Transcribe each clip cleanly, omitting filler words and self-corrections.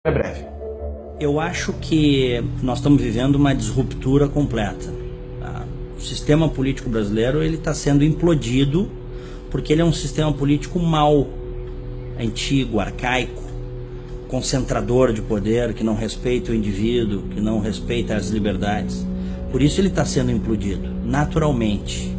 É breve. Eu acho que nós estamos vivendo uma disruptura completa. Tá? O sistema político brasileiro ele está sendo implodido porque ele é um sistema político mau, antigo, arcaico, concentrador de poder, que não respeita o indivíduo, que não respeita as liberdades. Por isso ele está sendo implodido, naturalmente.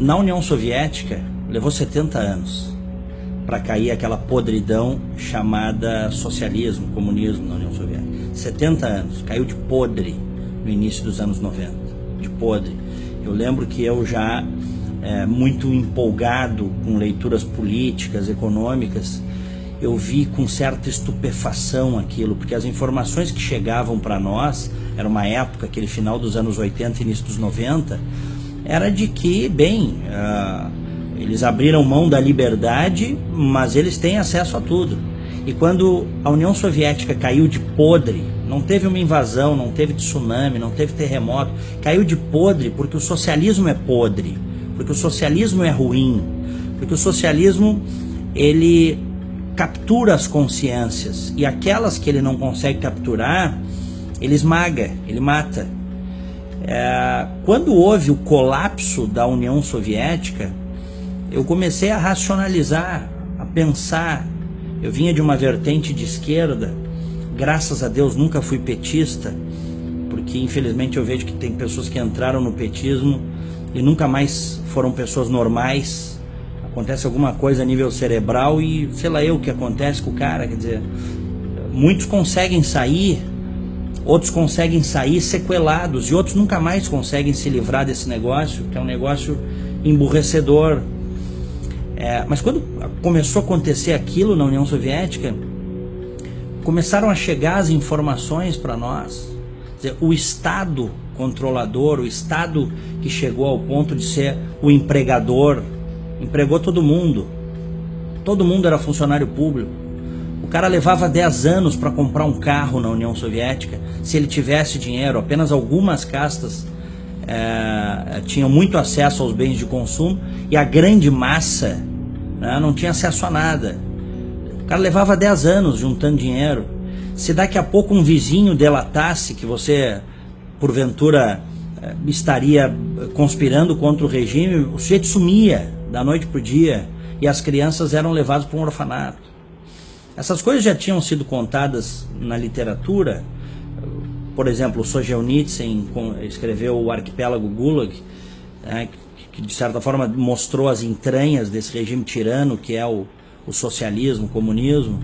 Na União Soviética levou 70 anos para cair aquela podridão chamada socialismo, comunismo na União Soviética. 70 anos, caiu de podre no início dos anos 90, de podre. Eu lembro que eu já, muito empolgado com leituras políticas, econômicas, eu vi com certa estupefação aquilo, porque as informações que chegavam para nós, era uma época, aquele final dos anos 80 início dos 90, era de que, eles abriram mão da liberdade, mas eles têm acesso a tudo. E quando a União Soviética caiu de podre, não teve uma invasão, não teve tsunami, não teve terremoto, caiu de podre porque o socialismo é podre, porque o socialismo é ruim, porque o socialismo, ele captura as consciências, e aquelas que ele não consegue capturar, ele esmaga, ele mata. Quando houve o colapso da União Soviética, eu comecei a racionalizar, a pensar. Eu vinha de uma vertente de esquerda, graças a Deus nunca fui petista, porque infelizmente eu vejo que tem pessoas que entraram no petismo e nunca mais foram pessoas normais. Acontece alguma coisa a nível cerebral e sei lá eu o que acontece com o cara, quer dizer, muitos conseguem sair, outros conseguem sair sequelados e outros nunca mais conseguem se livrar desse negócio, que é um negócio emburrecedor. Mas quando começou a acontecer aquilo na União Soviética, começaram a chegar as informações para nós. Quer dizer, o Estado controlador, o Estado que chegou ao ponto de ser o empregador, empregou todo mundo era funcionário público. O cara levava 10 anos para comprar um carro na União Soviética, se ele tivesse dinheiro. Apenas algumas castas tinham muito acesso aos bens de consumo e a grande massa não tinha acesso a nada. O cara levava 10 anos juntando dinheiro. Se daqui a pouco um vizinho delatasse que você, porventura, estaria conspirando contra o regime, o sujeito sumia da noite para o dia e as crianças eram levadas para um orfanato. Essas coisas já tinham sido contadas na literatura. Por exemplo, o Solzhenitsyn escreveu o Arquipélago Gulag, que de certa forma mostrou as entranhas desse regime tirano que é o socialismo, o comunismo.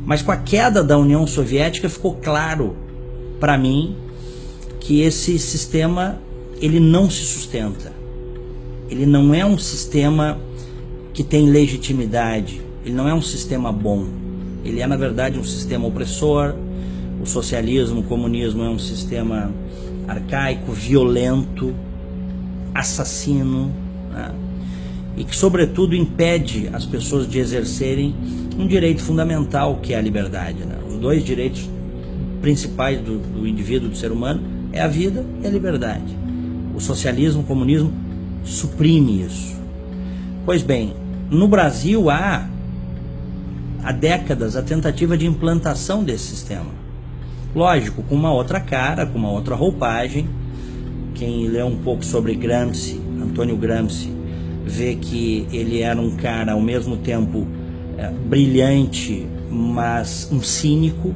Mas com a queda da União Soviética ficou claro para mim que esse sistema ele não se sustenta. Ele não é um sistema que tem legitimidade, ele não é um sistema bom. Ele é, na verdade, um sistema opressor. O socialismo, o comunismo é um sistema arcaico, violento, assassino, e que, sobretudo, impede as pessoas de exercerem um direito fundamental, que é a liberdade. Os dois direitos principais do indivíduo, do ser humano, é a vida e a liberdade. O socialismo, o comunismo suprime isso. Pois bem, no Brasil há décadas a tentativa de implantação desse sistema. Lógico, com uma outra cara, com uma outra roupagem. Quem lê um pouco sobre Gramsci, Antônio Gramsci, vê que ele era um cara ao mesmo tempo brilhante, mas um cínico,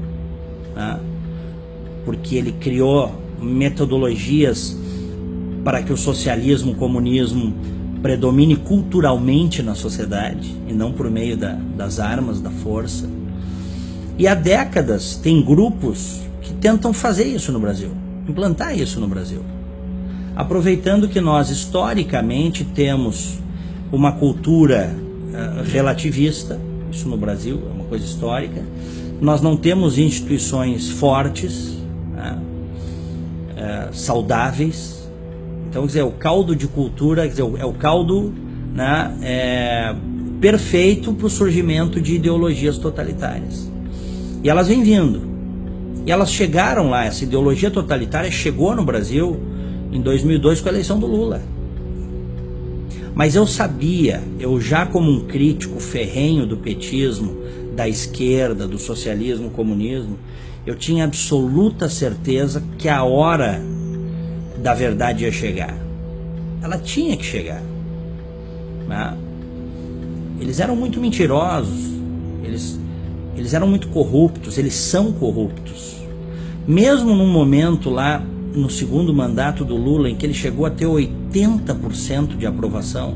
porque ele criou metodologias para que o socialismo, o comunismo predomine culturalmente na sociedade e não por meio das armas, da força. E há décadas tem grupos que tentam fazer isso no Brasil, implantar isso no Brasil, aproveitando que nós historicamente temos uma cultura relativista. Isso no Brasil é uma coisa histórica. Nós não temos instituições fortes, saudáveis. Então, quer dizer, o caldo de cultura, quer dizer, é o caldo perfeito para o surgimento de ideologias totalitárias. E elas vêm vindo. E elas chegaram lá, essa ideologia totalitária chegou no Brasil em 2002 com a eleição do Lula. Mas eu sabia, eu já como um crítico ferrenho do petismo, da esquerda, do socialismo, comunismo, eu tinha absoluta certeza que a hora da verdade ia chegar. Ela tinha que chegar, né? Eles eram muito mentirosos, eles eram muito corruptos, eles são corruptos. Mesmo num momento lá, no segundo mandato do Lula, em que ele chegou a ter 80% de aprovação,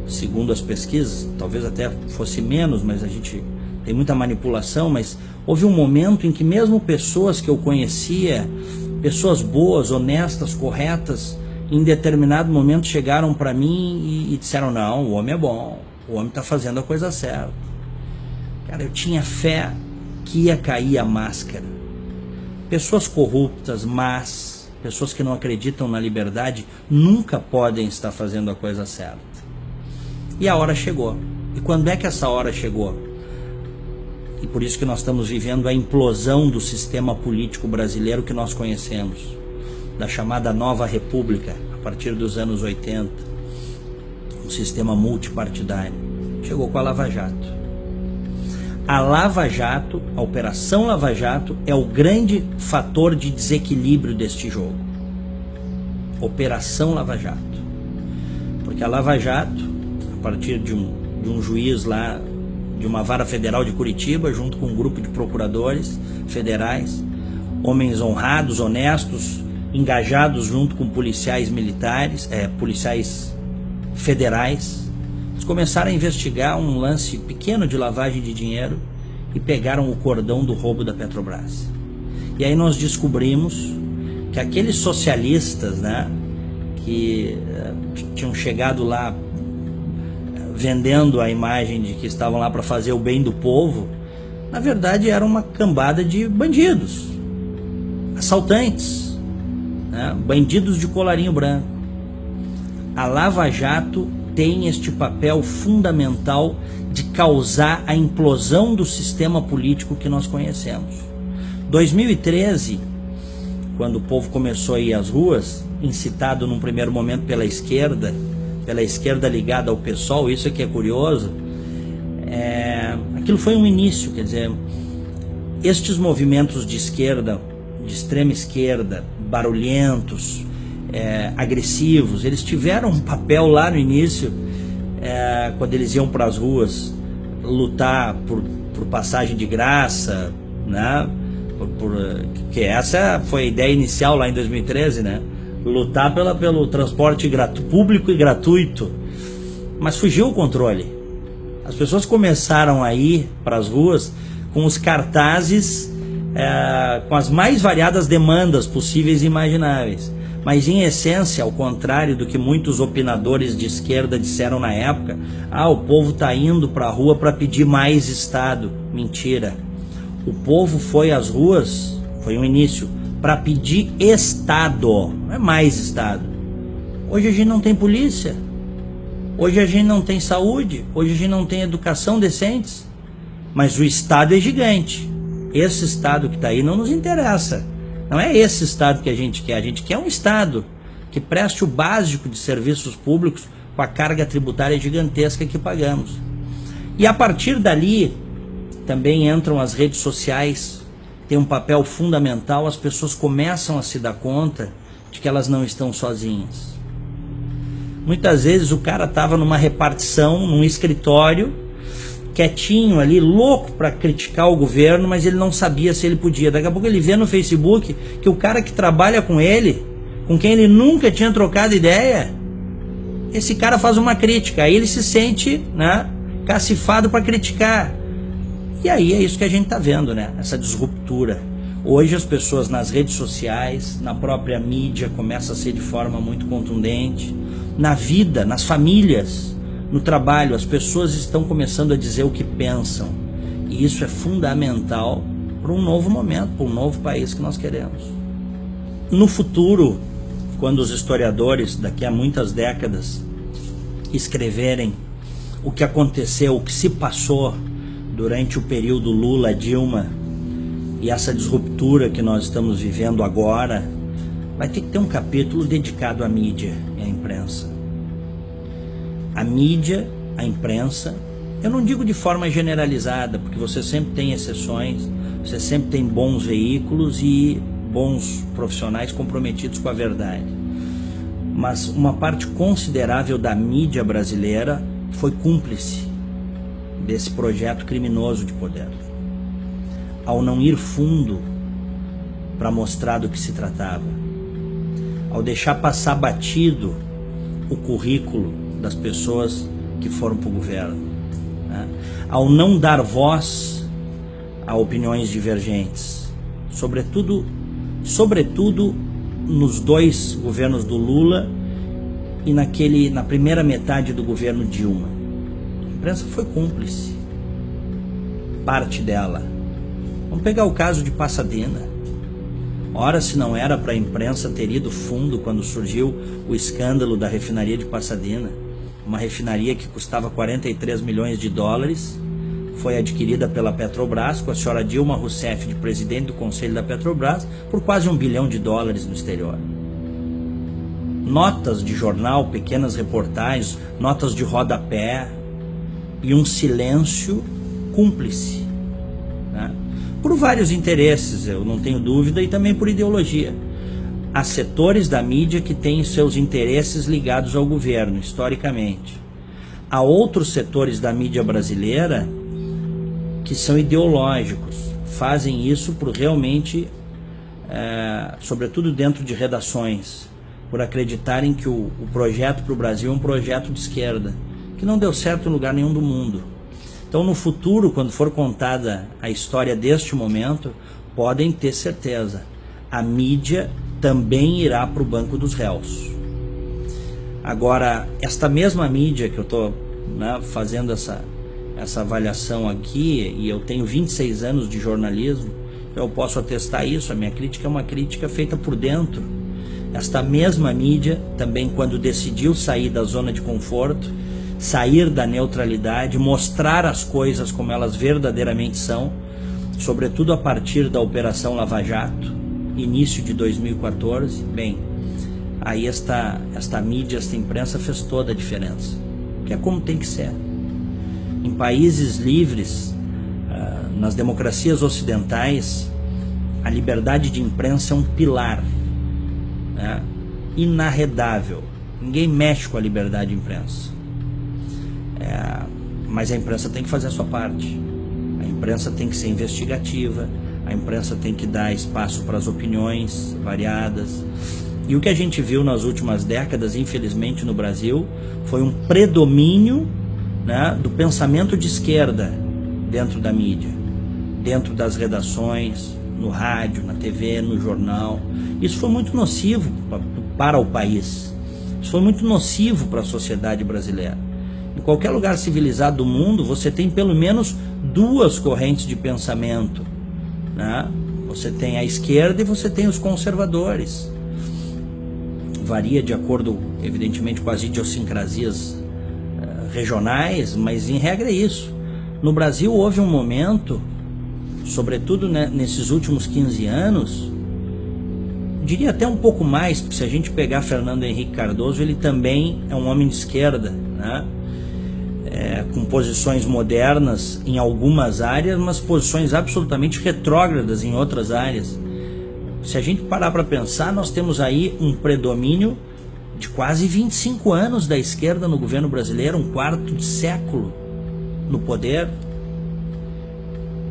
segundo as pesquisas, talvez até fosse menos, mas a gente tem muita manipulação, mas houve um momento em que mesmo pessoas que eu conhecia, pessoas boas, honestas, corretas, em determinado momento chegaram para mim e disseram: não, o homem é bom, o homem está fazendo a coisa certa. Cara, eu tinha fé que ia cair a máscara. Pessoas corruptas, más, pessoas que não acreditam na liberdade, nunca podem estar fazendo a coisa certa. E a hora chegou. E quando é que essa hora chegou? E por isso que nós estamos vivendo a implosão do sistema político brasileiro que nós conhecemos, da chamada Nova República, a partir dos anos 80, um sistema multipartidário. Chegou com a Lava Jato. A Lava Jato, a Operação Lava Jato, é o grande fator de desequilíbrio deste jogo. Operação Lava Jato. Porque a Lava Jato, a partir de um juiz lá, de uma vara federal de Curitiba, junto com um grupo de procuradores federais, homens honrados, honestos, engajados junto com policiais militares, policiais federais, eles começaram a investigar um lance pequeno de lavagem de dinheiro e pegaram o cordão do roubo da Petrobras. E aí nós descobrimos que aqueles socialistas, né, que tinham chegado lá vendendo a imagem de que estavam lá para fazer o bem do povo, na verdade era uma cambada de bandidos, assaltantes, né, bandidos de colarinho branco. A Lava Jato tem este papel fundamental de causar a implosão do sistema político que nós conhecemos. 2013, quando o povo começou a ir às ruas, incitado num primeiro momento pela esquerda ligada ao PSOL, isso aqui é curioso, aquilo foi um início, quer dizer, estes movimentos de esquerda, de extrema esquerda, barulhentos, agressivos, eles tiveram um papel lá no início, quando eles iam para as ruas lutar por passagem de graça, né? Que essa foi a ideia inicial lá em 2013, né? Lutar pelo transporte público e gratuito, mas fugiu o controle. As pessoas começaram a ir para as ruas com os cartazes, com as mais variadas demandas possíveis e imagináveis. Mas em essência, ao contrário do que muitos opinadores de esquerda disseram na época, o povo está indo para a rua para pedir mais Estado. Mentira. O povo foi às ruas, foi um início, para pedir Estado, não é mais Estado. Hoje a gente não tem polícia, hoje a gente não tem saúde, hoje a gente não tem educação decentes, mas o Estado é gigante. Esse Estado que está aí não nos interessa. Não é esse Estado que a gente quer um Estado que preste o básico de serviços públicos com a carga tributária gigantesca que pagamos. E a partir dali também entram as redes sociais, tem um papel fundamental, as pessoas começam a se dar conta de que elas não estão sozinhas. Muitas vezes o cara estava numa repartição, num escritório, quietinho ali, louco para criticar o governo, mas ele não sabia se ele podia. Daqui a pouco ele vê no Facebook que o cara que trabalha com ele, com quem ele nunca tinha trocado ideia, esse cara faz uma crítica, aí ele se sente, né, cacifado para criticar. E aí é isso que a gente está vendo, né? Essa disruptura. Hoje as pessoas nas redes sociais, na própria mídia, começa a ser de forma muito contundente. Na vida, nas famílias, no trabalho, as pessoas estão começando a dizer o que pensam. E isso é fundamental para um novo momento, para um novo país que nós queremos. No futuro, quando os historiadores, daqui a muitas décadas, escreverem o que aconteceu, o que se passou durante o período Lula-Dilma e essa disruptura que nós estamos vivendo agora, vai ter que ter um capítulo dedicado à mídia e à imprensa. A mídia, a imprensa, Eu não digo de forma generalizada, porque você sempre tem exceções, você sempre tem bons veículos e bons profissionais comprometidos com a verdade. Mas uma parte considerável da mídia brasileira foi cúmplice desse projeto criminoso de poder, ao não ir fundo para mostrar do que se tratava, ao deixar passar batido o currículo das pessoas que foram para o governo, né? Ao não dar voz a opiniões divergentes, sobretudo nos 2 governos do Lula e na primeira metade do governo Dilma. A imprensa foi cúmplice, parte dela. Vamos pegar o caso de Passadina. Ora, se não era para a imprensa ter ido fundo quando surgiu o escândalo da refinaria de Passadina, uma refinaria que custava 43 milhões de dólares, foi adquirida pela Petrobras, com a senhora Dilma Rousseff de presidente do conselho da Petrobras, por quase $1 bilhão no exterior. Notas de jornal, pequenas reportagens, notas de rodapé e um silêncio cúmplice, né? Por vários interesses, eu não tenho dúvida, e também por ideologia. Há setores da mídia que têm seus interesses ligados ao governo, historicamente. Há outros setores da mídia brasileira que são ideológicos, fazem isso por realmente, sobretudo dentro de redações, por acreditarem que o projeto para o Brasil é um projeto de esquerda, que não deu certo em lugar nenhum do mundo. Então, no futuro, quando for contada a história deste momento, podem ter certeza, a mídia também irá para o banco dos réus. Agora, esta mesma mídia que eu estou, né, fazendo essa avaliação aqui, e eu tenho 26 anos de jornalismo, eu posso atestar isso, a minha crítica é uma crítica feita por dentro. Esta mesma mídia, também quando decidiu sair da zona de conforto, sair da neutralidade, mostrar as coisas como elas verdadeiramente são, sobretudo a partir da Operação Lava Jato, início de 2014, bem, aí esta mídia, esta imprensa fez toda a diferença, que é como tem que ser. Em países livres, nas democracias ocidentais, a liberdade de imprensa é um pilar, né, inarredável. Ninguém mexe com a liberdade de imprensa. Mas a imprensa tem que fazer a sua parte. A imprensa tem que ser investigativa, a imprensa tem que dar espaço para as opiniões variadas. E o que a gente viu nas últimas décadas, infelizmente no Brasil, foi um predomínio, né, do pensamento de esquerda dentro da mídia, dentro das redações, no rádio, na TV, no jornal. Isso foi muito nocivo para o país. Isso foi muito nocivo para a sociedade brasileira. Em qualquer lugar civilizado do mundo, você tem pelo menos 2 correntes de pensamento, né? Você tem a esquerda e você tem os conservadores. Varia de acordo, evidentemente, com as idiosincrasias regionais, mas em regra é isso. No Brasil houve um momento, sobretudo, né, nesses últimos 15 anos, diria até um pouco mais, porque se a gente pegar Fernando Henrique Cardoso, ele também é um homem de esquerda, né? Com posições modernas em algumas áreas, mas posições absolutamente retrógradas em outras áreas. Se a gente parar para pensar, nós temos aí um predomínio de quase 25 anos da esquerda no governo brasileiro, um quarto de século no poder.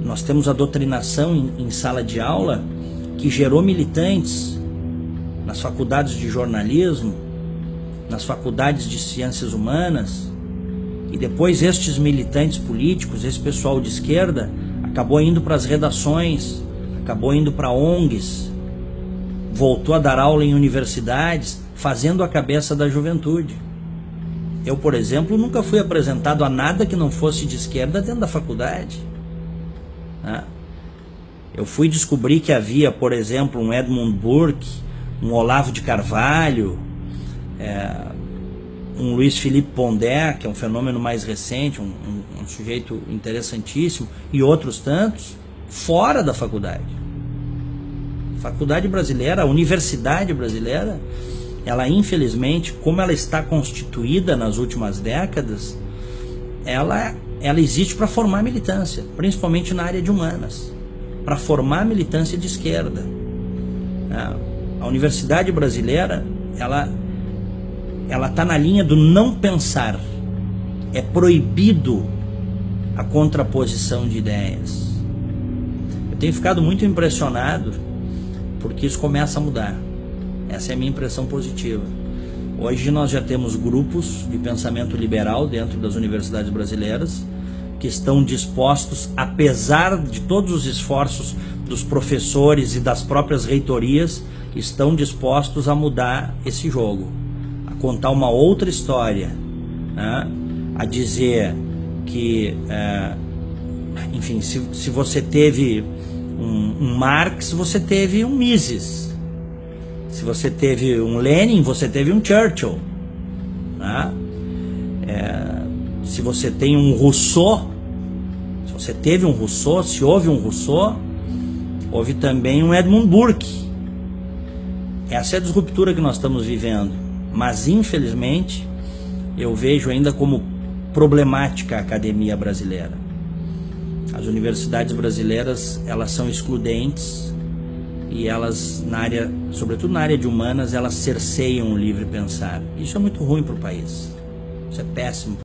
Nós temos a doutrinação em sala de aula que gerou militantes nas faculdades de jornalismo, nas faculdades de ciências humanas, e depois estes militantes políticos, esse pessoal de esquerda, acabou indo para as redações, acabou indo para ONGs, voltou a dar aula em universidades, fazendo a cabeça da juventude. Eu, por exemplo, nunca fui apresentado a nada que não fosse de esquerda dentro da faculdade, né? Eu fui descobrir que havia, por exemplo, um Edmund Burke, um Olavo de Carvalho, um Luiz Felipe Pondé, que é um fenômeno mais recente, um sujeito interessantíssimo, e outros tantos, fora da faculdade. A faculdade brasileira, a universidade brasileira, ela infelizmente, como ela está constituída nas últimas décadas, ela ela existe para formar militância, principalmente na área de humanas, para formar militância de esquerda. A universidade brasileira, ela está na linha do não pensar. É proibido a contraposição de ideias. Eu tenho ficado muito impressionado porque isso começa a mudar. Essa é a minha impressão positiva. Hoje nós já temos grupos de pensamento liberal dentro das universidades brasileiras que estão dispostos, apesar de todos os esforços dos professores e das próprias reitorias, estão dispostos a mudar esse jogo, a contar uma outra história, né? A dizer que, enfim, se você teve um Marx, você teve um Mises. Se você teve um Lenin, você teve um Churchill, né? Se você tem um Rousseau, se você teve um Rousseau, se houve um Rousseau, houve também um Edmund Burke. Essa é a disruptura que nós estamos vivendo, mas infelizmente eu vejo ainda como problemática a academia brasileira. As universidades brasileiras, elas são excludentes e elas, sobretudo na área de humanas, elas cerceiam o livre pensar. Isso é muito ruim para o país. Isso é péssimo.